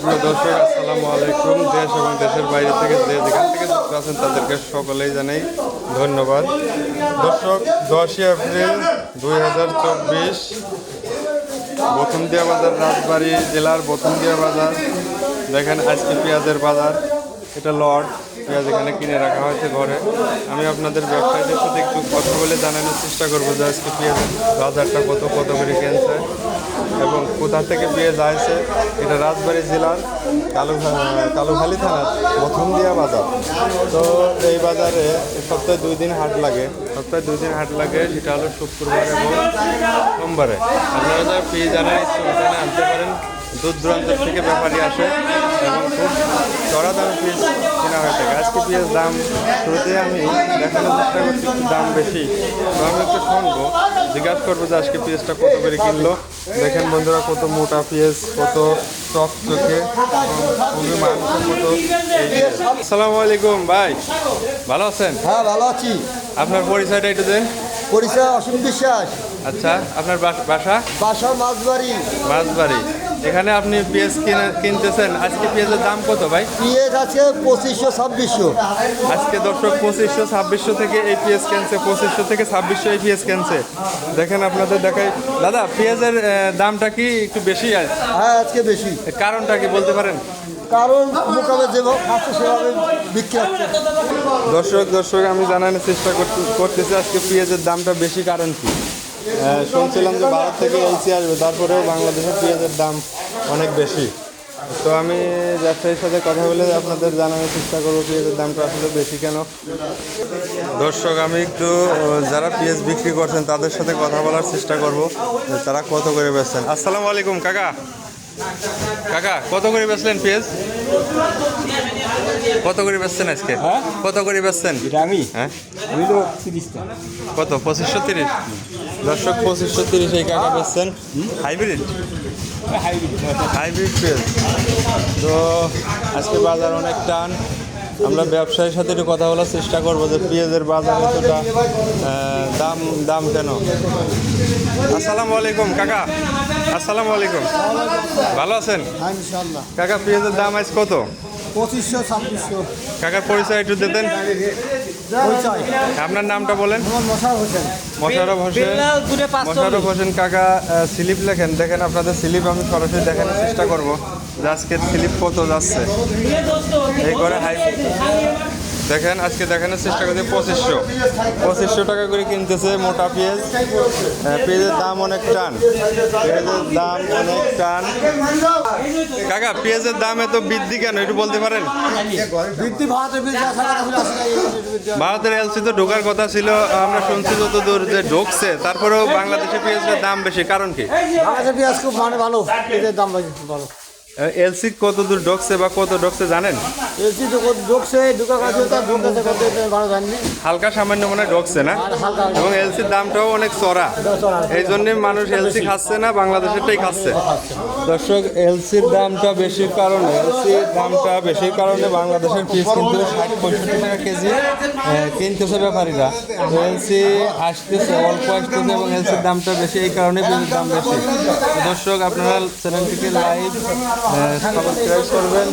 সুপ্রিয় দর্শক, আসসালামু আলাইকুম। দেশ এবং দেশের বাইরে থেকে যেখান থেকে যুক্ত আছেন তাদেরকে সকলেই জানাই ধন্যবাদ। দর্শক, 10ই এপ্রিল 2024, বথুমদিয়া বাজার, রাজবাড়ী জেলার বথুমদিয়া বাজার। দেখেন আজকে পেঁয়াজের বাজার, এটা লট পেঁয়াজ এখানে কিনে রাখা হয়েছে ঘরে। আমি আপনাদের ব্যবসায়ীদের সাথে একটু কথা বলে জানানোর চেষ্টা করবো যে আজকে পেঁয়াজের বাজারটা কত করে কিনছে এবং কোথা থেকে পেঁয়াজ আসছে। এটা রাজবাড়ী জেলার কালুখালী থানার বথুমদিয়া বাজার। তো এই বাজারে সপ্তাহে 2 দিন হাট লাগে, সেটা হলো শুক্রবার এবং সোমবারে। আপনারা যারা পেঁয়াজ আনার ইচ্ছে এখানে আনতে পারেন। দূর দূরান্তর থেকে ব্যাপারী আসে এবং খুব চড়া দামে পেঁয়াজ কেনা হয়ে থাকে। আজকে পেঁয়াজ দাম শুরুতে আমি দেখানোর চেষ্টা করছি একটু দাম বেশি, তো আমি একটু শুনবো, জিজ্ঞাসা করবো যে আজকে পেঁয়াজটা কত করে কিনলো। দেখেন বন্ধুরা, কত মোটা পেঁয়াজ, কত চকচকে, খুবই মাংসমতো। আসসালামু আলাইকুম ভাই, ভালো আছেন? হ্যাঁ, ভালো আছি। আপনার পরিচয়টা একটু দেন। পরিচয় অসীম বিশ্বাস। আচ্ছা, আপনার বাসা? বাসা মাছবাড়ি। এখানে আপনি পেঁয়াজ কিনতেছেন। আজকে পেঁয়াজের দাম কত ভাই? পেঁয়াজ আছে 2500-2600। আজকে দর্শক 2500-2600 থেকে এই পেঁয়াজ কিনছে, 2500 থেকে 2600 এই পেঁয়াজ কিনছে। দেখেন আপনাদের দেখাই। দাদা, পেঁয়াজের দামটা কি একটু বেশি? হ্যাঁ, আজকে বেশি। কারণটা কি বলতে পারেন? কারণ মোকামে যেভাবে খাচ্ছে সেভাবে বিক্রি হচ্ছে। দর্শক আমি জানানোর চেষ্টা করতেছি আজকে পেঁয়াজের দামটা বেশি কারণ কি। শুনছিলাম যে ভারত থেকে এলসি আসবে, তারপরেও বাংলাদেশের পেঁয়াজের দাম অনেক বেশি। তো আমি ব্যবসায়ীর সাথে কথা বলে আপনাদের জানানোর চেষ্টা করবো পেঁয়াজের দামটা আসলে বেশি কেন। দর্শক, আমি একটু যারা পেঁয়াজ বিক্রি করছেন তাদের সাথে কথা বলার চেষ্টা করব যে তারা কত করে বেচছেন। আসসালামু আলাইকুম কাকা, কত করে বেচলেন পেঁয়াজ? কত করে বেচছেন আজকে? কত করে বেচছেন? কত? 2530। দর্শক, 2530 এই কাকা বেচছেন। হাইব্রিড পেঁয়াজ। তো আজকে বাজার অনেক টান। আমরা ব্যবসায়ীর সাথে একটু কথা বলার চেষ্টা করবো যে পেঁয়াজের বাজার এতটা দাম কেন। আসসালামু আলাইকুম কাকা, আসসালামু আলাইকুম, ভালো আছেন? কাকা, পেঁয়াজের দাম আজ কত? 2500-2600। কাকার পরিচয় একটু দিতেন। আপনার নামটা বলেন। মোশাররফ হোসেন। কাকা স্লিপ লেখেন। দেখেন আপনাদের স্লিপ আমি সরাসরি দেখানোর চেষ্টা করবো যে আজকের স্লিপ কত যাচ্ছে। এই করে দেখেন আজকে দেখানোর চেষ্টা করছে 2500 টাকা করে কিনতেছে মোটা পেঁয়াজ। পেঁয়াজের দাম অনেক টান, কাকা পেঁয়াজের দাম এত বৃদ্ধি কেন একটু বলতে পারেন? ভারতের এলসি তো ঢোকার কথা ছিল, আমরা শুনছি যতদূর যে ঢুকছে, তারপরেও বাংলাদেশে পেঁয়াজের দাম বেশি, কারণ কি? পেঁয়াজ খুব ভালো, পেঁয়াজের দাম ভালো। এলসি কত দূর ঢুকছে বা কত ঢুকছে জানেন? এলসি হালকা সামান্য মনে ঢুকছে না, এবং এলসির দামটাও অনেক চড়া, এই জন্য মানুষ এলসি খাচ্ছে না, বাংলাদেশেরটাই খাচ্ছে। দর্শক, এলসির দামটা বেশির কারণে বাংলাদেশের পিস কিন্তু 60-65 টাকা কেজি কিনতেছে ব্যাপারীরা। এলসি আসতেছে, অল্প আসতেছে এবং এলসির দামটা বেশি, এই কারণে পেঁয়াজের দাম বেশি। দর্শক, আপনারা চ্যানেলটিকে লাইক সাবস্ক্রাইব করবেন।